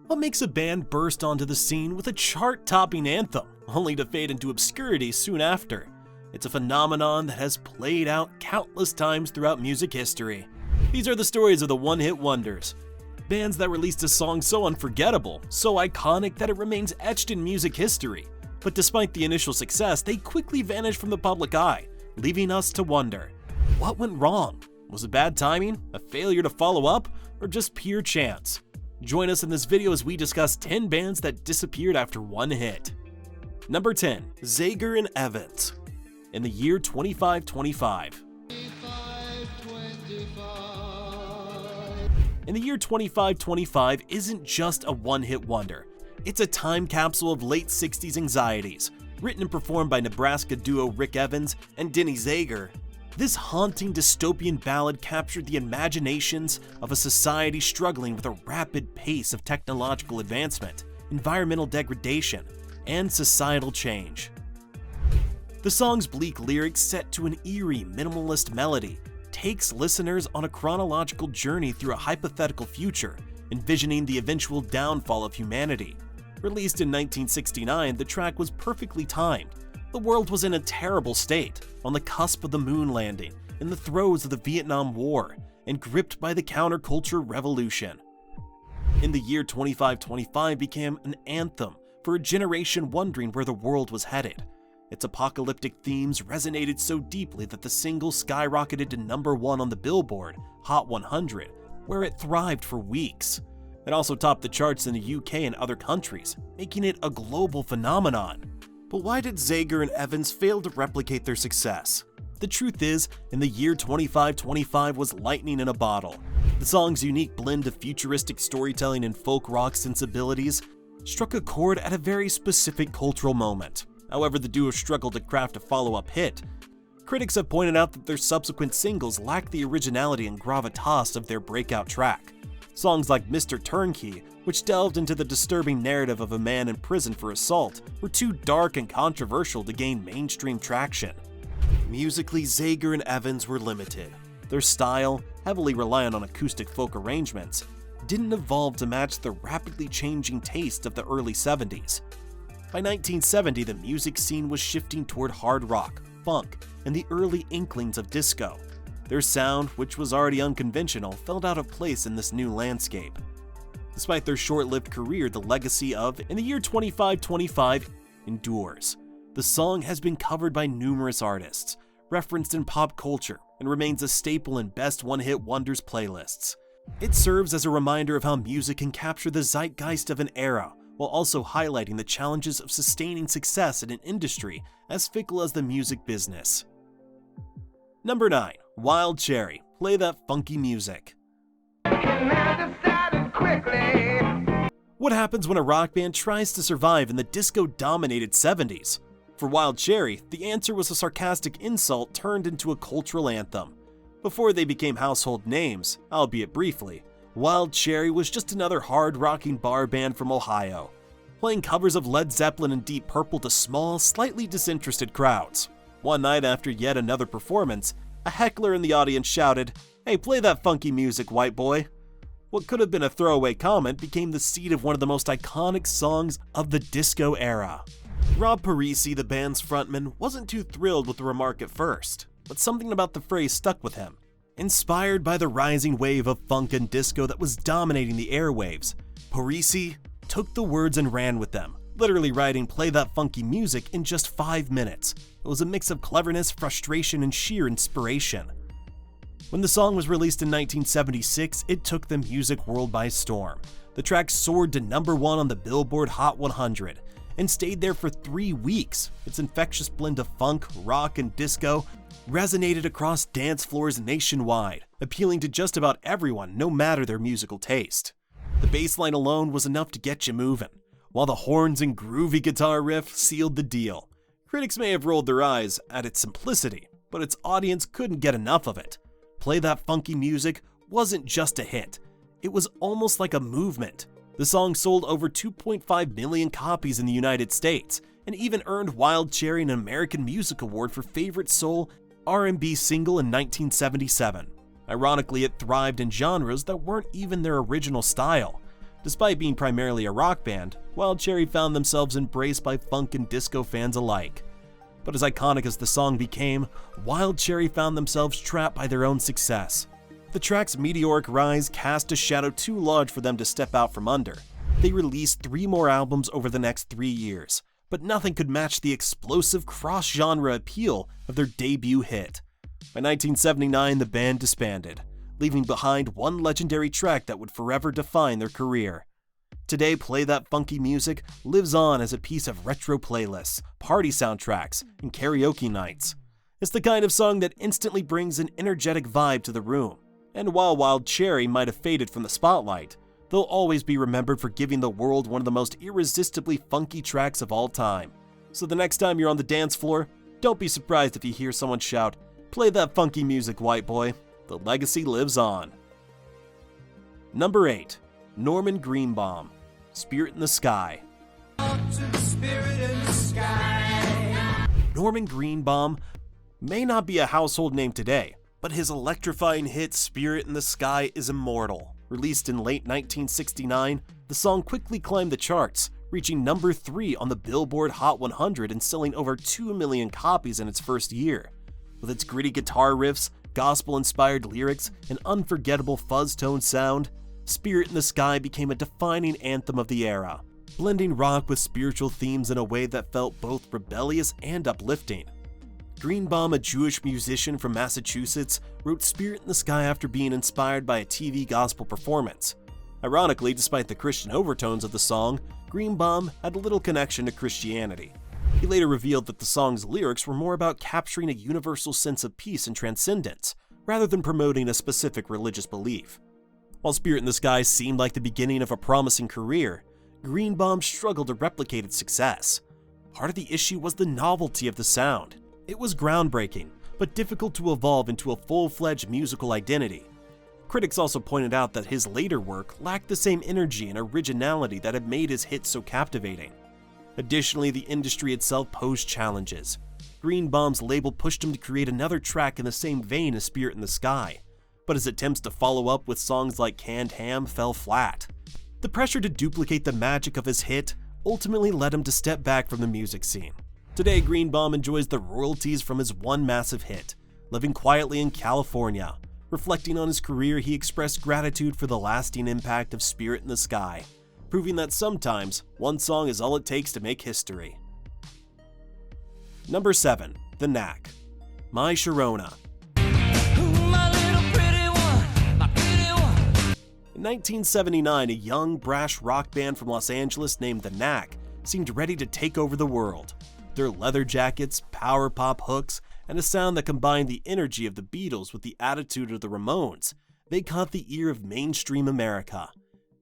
What makes a band burst onto the scene with a chart-topping anthem, only to fade into obscurity soon after? It's a phenomenon that has played out countless times throughout music history. These are the stories of the one-hit wonders. Bands that released a song so unforgettable, so iconic that it remains etched in music history. But despite the initial success, they quickly vanished from the public eye, leaving us to wonder, what went wrong? Was it bad timing, a failure to follow up, or just pure chance? Join us in this video as we discuss 10 bands that disappeared after one hit. Number 10. Zager and Evans. In the year 2525. In the year 2525 isn't just a one-hit wonder. It's a time capsule of late 60s anxieties. Written and performed by Nebraska duo Rick Evans and Denny Zager, this haunting dystopian ballad captured the imaginations of a society struggling with a rapid pace of technological advancement, environmental degradation, and societal change. The song's bleak lyrics, set to an eerie, minimalist melody, takes listeners on a chronological journey through a hypothetical future, envisioning the eventual downfall of humanity. Released in 1969, the track was perfectly timed. The world was in a terrible state, on the cusp of the moon landing, in the throes of the Vietnam War, and gripped by the counterculture revolution. In the year 2525 became an anthem for a generation wondering where the world was headed. Its apocalyptic themes resonated so deeply that the single skyrocketed to #1 on the Billboard Hot 100, where it thrived for weeks. It also topped the charts in the UK and other countries, making it a global phenomenon. But why did Zager and Evans fail to replicate their success? The truth is, in the year 2525 was lightning in a bottle. The song's unique blend of futuristic storytelling and folk rock sensibilities struck a chord at a very specific cultural moment. However, the duo struggled to craft a follow-up hit. Critics have pointed out that their subsequent singles lack the originality and gravitas of their breakout track. Songs like Mr. Turnkey, which delved into the disturbing narrative of a man in prison for assault, were too dark and controversial to gain mainstream traction. Musically, Zager and Evans were limited. Their style, heavily reliant on acoustic folk arrangements, didn't evolve to match the rapidly changing taste of the early 70s. By 1970, the music scene was shifting toward hard rock, funk, and the early inklings of disco. Their sound, which was already unconventional, felt out of place in this new landscape. Despite their short-lived career, the legacy of In the Year 2525 endures. The song has been covered by numerous artists, referenced in pop culture, and remains a staple in best one-hit wonders playlists. It serves as a reminder of how music can capture the zeitgeist of an era, while also highlighting the challenges of sustaining success in an industry as fickle as the music business. Number 9. Wild Cherry. Play That Funky Music. What happens when a rock band tries to survive in the disco-dominated 70s? For Wild Cherry, the answer was a sarcastic insult turned into a cultural anthem. Before they became household names, albeit briefly, Wild Cherry was just another hard-rocking bar band from Ohio, playing covers of Led Zeppelin and Deep Purple to small, slightly disinterested crowds. One night after yet another performance, a heckler in the audience shouted, "Hey, play that funky music, white boy." What could have been a throwaway comment became the seed of one of the most iconic songs of the disco era. Rob Parisi, the band's frontman, wasn't too thrilled with the remark at first, but something about the phrase stuck with him. Inspired by the rising wave of funk and disco that was dominating the airwaves, Parisi took the words and ran with them, literally writing "Play That Funky Music" in just 5 minutes. It was a mix of cleverness, frustration, and sheer inspiration. When the song was released in 1976, it took the music world by storm. The track soared to #1 on the Billboard Hot 100 and stayed there for 3 weeks. Its infectious blend of funk, rock, and disco resonated across dance floors nationwide, appealing to just about everyone, no matter their musical taste. The bass line alone was enough to get you moving, while the horns and groovy guitar riff sealed the deal. Critics may have rolled their eyes at its simplicity, but its audience couldn't get enough of it. Play That Funky Music wasn't just a hit, it was almost like a movement. The song sold over 2.5 million copies in the United States, and even earned Wild Cherry an American Music Award for Favorite Soul R&B Single in 1977. Ironically, it thrived in genres that weren't even their original style. Despite being primarily a rock band, Wild Cherry found themselves embraced by funk and disco fans alike. But as iconic as the song became, Wild Cherry found themselves trapped by their own success. The track's meteoric rise cast a shadow too large for them to step out from under. They released 3 more albums over the next 3 years, but nothing could match the explosive cross-genre appeal of their debut hit. By 1979, the band disbanded, leaving behind one legendary track that would forever define their career. Today, Play That Funky Music lives on as a piece of retro playlists, party soundtracks, and karaoke nights. It's the kind of song that instantly brings an energetic vibe to the room. And while Wild Cherry might have faded from the spotlight, they'll always be remembered for giving the world one of the most irresistibly funky tracks of all time. So the next time you're on the dance floor, don't be surprised if you hear someone shout, "Play that funky music, white boy." The legacy lives on. Number 8. Norman Greenbaum, Spirit in the Sky. Norman Greenbaum may not be a household name today, but his electrifying hit Spirit in the Sky is immortal. Released in late 1969, the song quickly climbed the charts, reaching number 3 on the Billboard Hot 100 and selling over 2 million copies in its first year. With its gritty guitar riffs, gospel-inspired lyrics, and unforgettable fuzz-tone sound, Spirit in the Sky became a defining anthem of the era, blending rock with spiritual themes in a way that felt both rebellious and uplifting. Greenbaum, a Jewish musician from Massachusetts, wrote Spirit in the Sky after being inspired by a TV gospel performance. Ironically, despite the Christian overtones of the song, Greenbaum had little connection to Christianity. He later revealed that the song's lyrics were more about capturing a universal sense of peace and transcendence, rather than promoting a specific religious belief. While Spirit in the Sky seemed like the beginning of a promising career, Greenbaum struggled to replicate its success. Part of the issue was the novelty of the sound. It was groundbreaking, but difficult to evolve into a full-fledged musical identity. Critics also pointed out that his later work lacked the same energy and originality that had made his hits so captivating. Additionally, the industry itself posed challenges. Greenbaum's label pushed him to create another track in the same vein as Spirit in the Sky, but his attempts to follow up with songs like Canned Ham fell flat. The pressure to duplicate the magic of his hit ultimately led him to step back from the music scene. Today, Greenbaum enjoys the royalties from his one massive hit, living quietly in California. Reflecting on his career, he expressed gratitude for the lasting impact of Spirit in the Sky, proving that sometimes one song is all it takes to make history. Number 7. The Knack, My Sharona. In 1979, a young, brash rock band from Los Angeles named The Knack seemed ready to take over the world. Their leather jackets, power pop hooks, and a sound that combined the energy of the Beatles with the attitude of the Ramones, they caught the ear of mainstream America.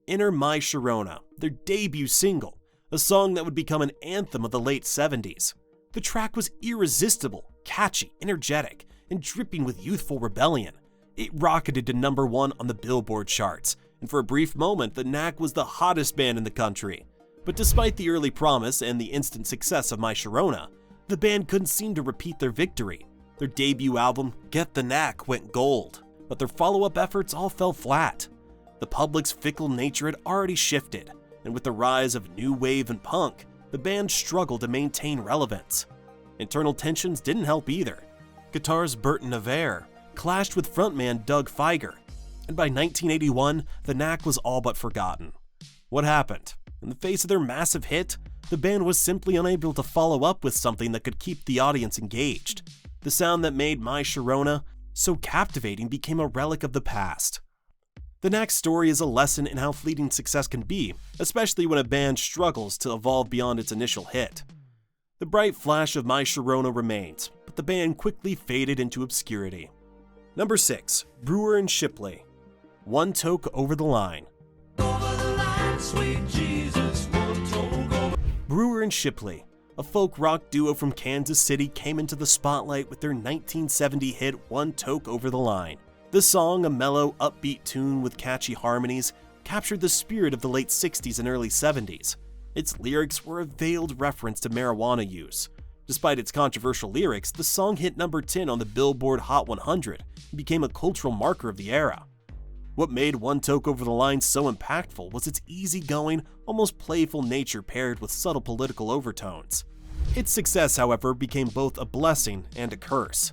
Enter My Sharona, their debut single, a song that would become an anthem of the late 70s. The track was irresistible, catchy, energetic, and dripping with youthful rebellion. It rocketed to number 1 on the Billboard charts, and for a brief moment, The Knack was the hottest band in the country. But despite the early promise and the instant success of My Sharona, the band couldn't seem to repeat their victory. Their debut album, Get the Knack, went gold, but their follow-up efforts all fell flat. The public's fickle nature had already shifted, and with the rise of new wave and punk, the band struggled to maintain relevance. Internal tensions didn't help either. Guitarist Burton Navarre clashed with frontman Doug Fieger, and by 1981, The Knack was all but forgotten. What happened? In the face of their massive hit, the band was simply unable to follow up with something that could keep the audience engaged. The sound that made My Sharona so captivating became a relic of the past. The Knack's story is a lesson in how fleeting success can be, especially when a band struggles to evolve beyond its initial hit. The bright flash of My Sharona remains, but the band quickly faded into obscurity. Number 6. Brewer and Shipley, One Toke Over the Line. Sweet Jesus, Brewer and Shipley, a folk rock duo from Kansas City, came into the spotlight with their 1970 hit One Toke Over the Line. The song, a mellow, upbeat tune with catchy harmonies, captured the spirit of the late 60s and early 70s. Its lyrics were a veiled reference to marijuana use, Despite its controversial lyrics, the song hit number 10 on the Billboard Hot 100 and became a cultural marker of the era. What made One Toke Over the Line so impactful was its easygoing, almost playful nature paired with subtle political overtones. Its success, however, became both a blessing and a curse.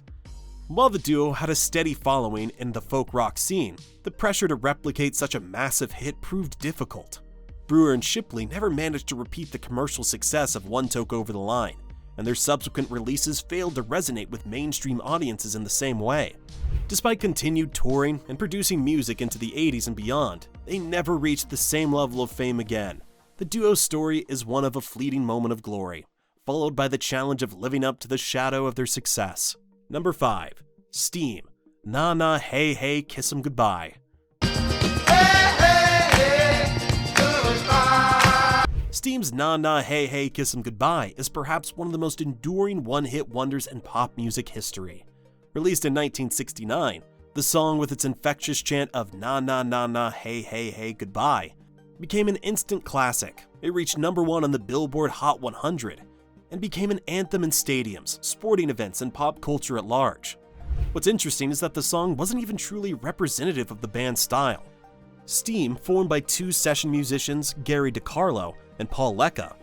While the duo had a steady following in the folk rock scene, the pressure to replicate such a massive hit proved difficult. Brewer and Shipley never managed to repeat the commercial success of One Toke Over the Line, and their subsequent releases failed to resonate with mainstream audiences in the same way. Despite continued touring and producing music into the 80s and beyond, they never reached the same level of fame again. The duo's story is one of a fleeting moment of glory, followed by the challenge of living up to the shadow of their success. Number 5. Steam, Na Na Hey Hey Kiss 'Em Goodbye. Steam's Na Na Hey Hey Kiss 'Em Goodbye is perhaps one of the most enduring one-hit wonders in pop music history. Released in 1969, the song with its infectious chant of Na Na Na Na Hey Hey Hey Goodbye became an instant classic. It reached number 1 on the Billboard Hot 100 and became an anthem in stadiums, sporting events, and pop culture at large. What's interesting is that the song wasn't even truly representative of the band's style. Steam, formed by 2 session musicians, Gary DiCarlo and Paul Lecca,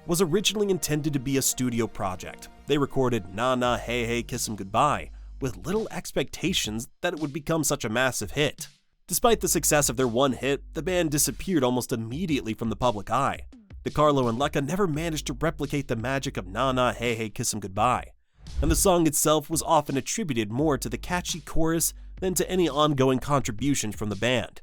was originally intended to be a studio project. They recorded Na Na Hey Hey Kiss 'Em Goodbye with little expectations that it would become such a massive hit. Despite the success of their one hit, the band disappeared almost immediately from the public eye. DiCarlo and Lecca never managed to replicate the magic of Na Na Hey Hey Kiss 'Em Goodbye, and the song itself was often attributed more to the catchy chorus than to any ongoing contributions from the band.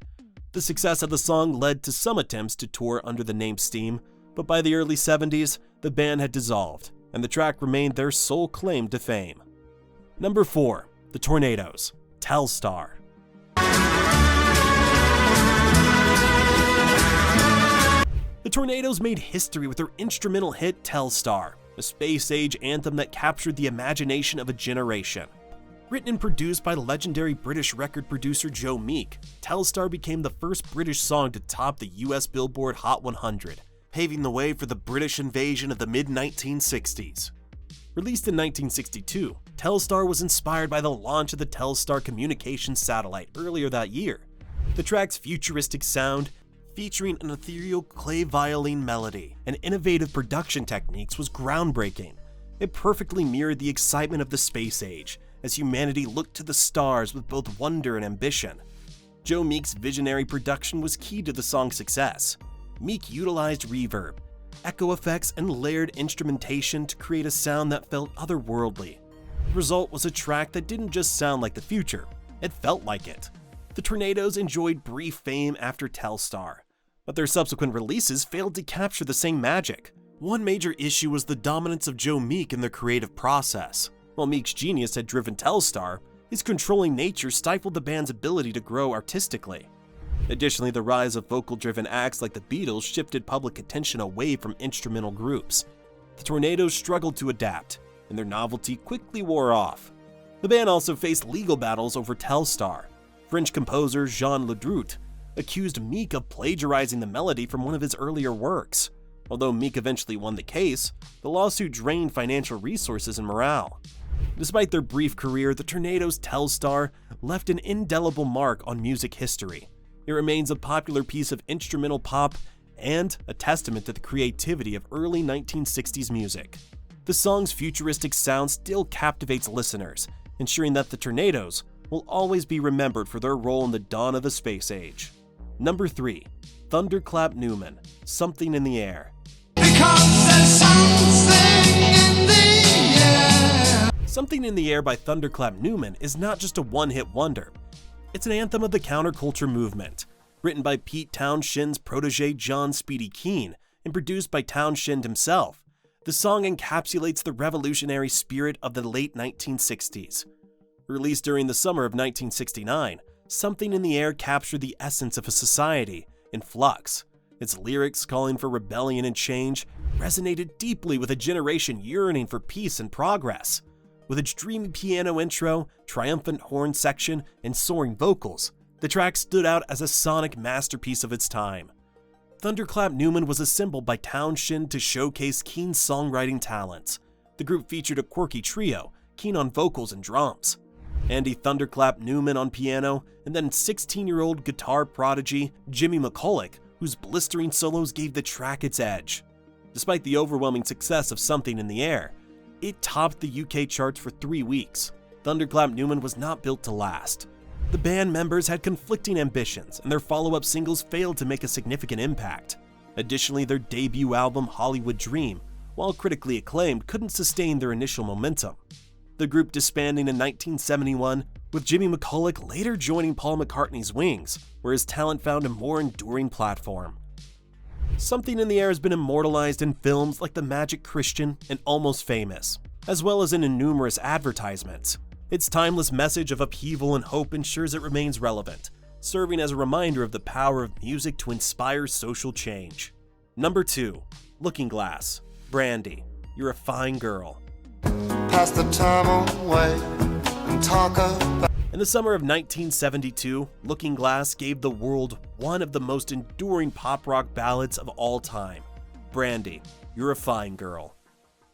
The success of the song led to some attempts to tour under the name Steam, but by the early 70s, the band had dissolved, and the track remained their sole claim to fame. Number 4. The Tornadoes, Telstar. The Tornadoes made history with their instrumental hit Telstar, a space-age anthem that captured the imagination of a generation. Written and produced by legendary British record producer Joe Meek, Telstar became the first British song to top the US Billboard Hot 100, paving the way for the British invasion of the mid-1960s. Released in 1962, Telstar was inspired by the launch of the Telstar communications satellite earlier that year. The track's futuristic sound, featuring an ethereal clay violin melody and innovative production techniques, was groundbreaking. It perfectly mirrored the excitement of the space age, as humanity looked to the stars with both wonder and ambition. Joe Meek's visionary production was key to the song's success. Meek utilized reverb, echo effects, and layered instrumentation to create a sound that felt otherworldly. The result was a track that didn't just sound like the future, it felt like it. The Tornadoes enjoyed brief fame after Telstar, but their subsequent releases failed to capture the same magic. One major issue was the dominance of Joe Meek in their creative process. While Meek's genius had driven Telstar, his controlling nature stifled the band's ability to grow artistically. Additionally, the rise of vocal-driven acts like the Beatles shifted public attention away from instrumental groups. The Tornadoes struggled to adapt, and their novelty quickly wore off. The band also faced legal battles over Telstar. French composer Jean Ledrout accused Meek of plagiarizing the melody from one of his earlier works. Although Meek eventually won the case, the lawsuit drained financial resources and morale. Despite their brief career, the Tornadoes' Telstar left an indelible mark on music history. It remains a popular piece of instrumental pop and a testament to the creativity of early 1960s music. The song's futuristic sound still captivates listeners, ensuring that the Tornadoes will always be remembered for their role in the dawn of the space age. Number 3. Thunderclap Newman, Something in the Air. Because there's something in the air. Something in the Air by Thunderclap Newman is not just a one-hit wonder. It's an anthem of the counterculture movement, written by Pete Townshend's protege John Speedy Keene and produced by Townshend himself. The song encapsulates the revolutionary spirit of the late 1960s. Released during the summer of 1969, Something in the Air captured the essence of a society in flux. Its lyrics, calling for rebellion and change, resonated deeply with a generation yearning for peace and progress. With its dreamy piano intro, triumphant horn section, and soaring vocals, the track stood out as a sonic masterpiece of its time. Thunderclap Newman was assembled by Townshend to showcase Keene's songwriting talents. The group featured a quirky trio, keen on vocals and drums. Andy "Thunderclap" Newman on piano, and then 16-year-old guitar prodigy Jimmy McCulloch, whose blistering solos gave the track its edge. Despite the overwhelming success of Something in the Air, it topped the UK charts for 3 weeks. Thunderclap Newman was not built to last. The band members had conflicting ambitions, and their follow-up singles failed to make a significant impact. Additionally, their debut album, Hollywood Dream, while critically acclaimed, couldn't sustain their initial momentum. The group disbanding in 1971, with Jimmy McCulloch later joining Paul McCartney's Wings, where his talent found a more enduring platform. Something in the Air has been immortalized in films like The Magic Christian and Almost Famous, as well as in numerous advertisements. Its timeless message of upheaval and hope ensures it remains relevant, serving as a reminder of the power of music to inspire social change. Number 2. Looking Glass. Brandy, You're a Fine Girl. Pass the time away and talk about. In the summer of 1972, Looking Glass gave the world one of the most enduring pop rock ballads of all time, Brandy, You're a Fine Girl.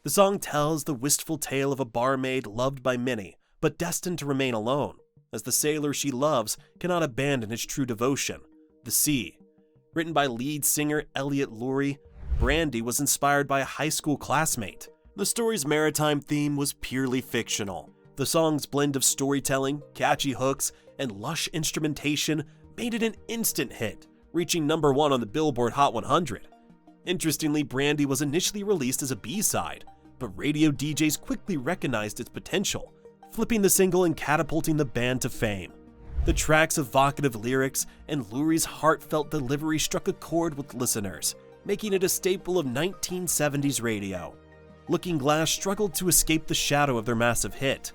The song tells the wistful tale of a barmaid loved by many, but destined to remain alone, as the sailor she loves cannot abandon his true devotion, the sea. Written by lead singer Elliot Lurie, Brandy was inspired by a high school classmate. The story's maritime theme was purely fictional. The song's blend of storytelling, catchy hooks, and lush instrumentation made it an instant hit, reaching number 1 on the Billboard Hot 100. Interestingly, Brandy was initially released as a B-side, but radio DJs quickly recognized its potential, flipping the single and catapulting the band to fame. The track's evocative lyrics and Lurie's heartfelt delivery struck a chord with listeners, making it a staple of 1970s radio. Looking Glass struggled to escape the shadow of their massive hit.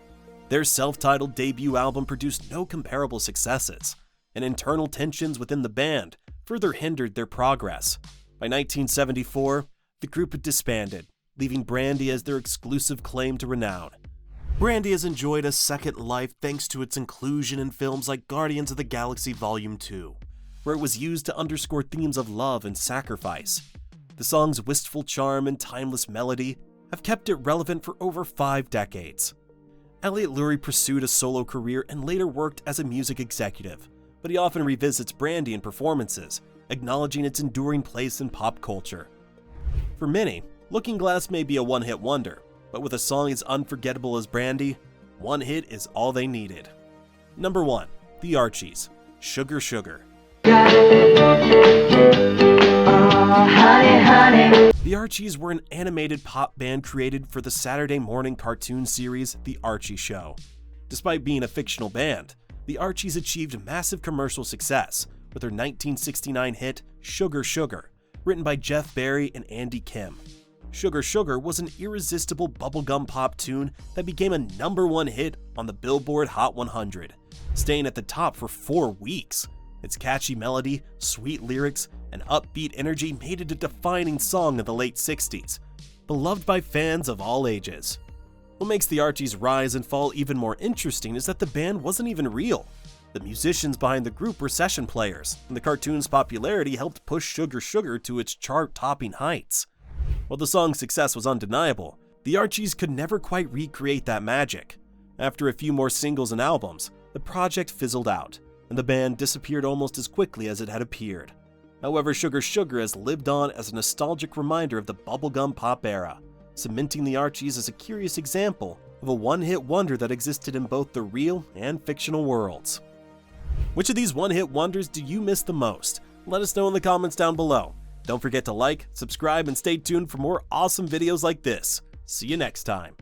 Their self-titled debut album produced no comparable successes, and internal tensions within the band further hindered their progress. By 1974, the group had disbanded, leaving Brandy as their exclusive claim to renown. Brandy has enjoyed a second life thanks to its inclusion in films like Guardians of the Galaxy Volume 2, where it was used to underscore themes of love and sacrifice. The song's wistful charm and timeless melody have kept it relevant for over 5 decades. Elliot Lurie pursued a solo career and later worked as a music executive, but he often revisits Brandy in performances, acknowledging its enduring place in pop culture. For many, Looking Glass may be a one-hit wonder, but with a song as unforgettable as Brandy, one hit is all they needed. Number 1. The Archies, Sugar Sugar. Honey, honey. The Archies were an animated pop band created for the Saturday morning cartoon series The Archie Show. Despite being a fictional band, the Archies achieved massive commercial success with their 1969 hit Sugar Sugar, written by Jeff Barry and Andy Kim. Sugar Sugar was an irresistible bubblegum pop tune that became a number 1 hit on the Billboard Hot 100, staying at the top for 4 weeks. Its catchy melody, sweet lyrics, and upbeat energy made it a defining song of the late 60s, beloved by fans of all ages. What makes the Archies' rise and fall even more interesting is that the band wasn't even real. The musicians behind the group were session players, and the cartoon's popularity helped push Sugar Sugar to its chart-topping heights. While the song's success was undeniable, the Archies could never quite recreate that magic. After a few more singles and albums, the project fizzled out, and the band disappeared almost as quickly as it had appeared. However, Sugar Sugar has lived on as a nostalgic reminder of the bubblegum pop era, cementing the Archies as a curious example of a one-hit wonder that existed in both the real and fictional worlds. Which of these one-hit wonders do you miss the most? Let us know in the comments down below. Don't forget to like, subscribe, and stay tuned for more awesome videos like this. See you next time.